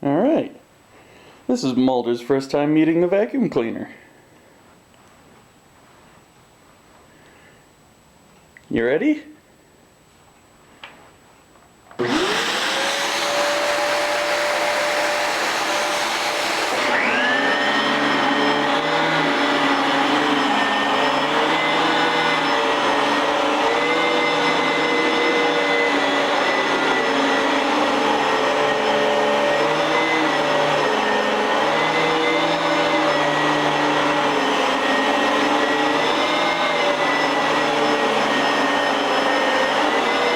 Alright. This is Mulder's first time meeting the vacuum cleaner. You ready?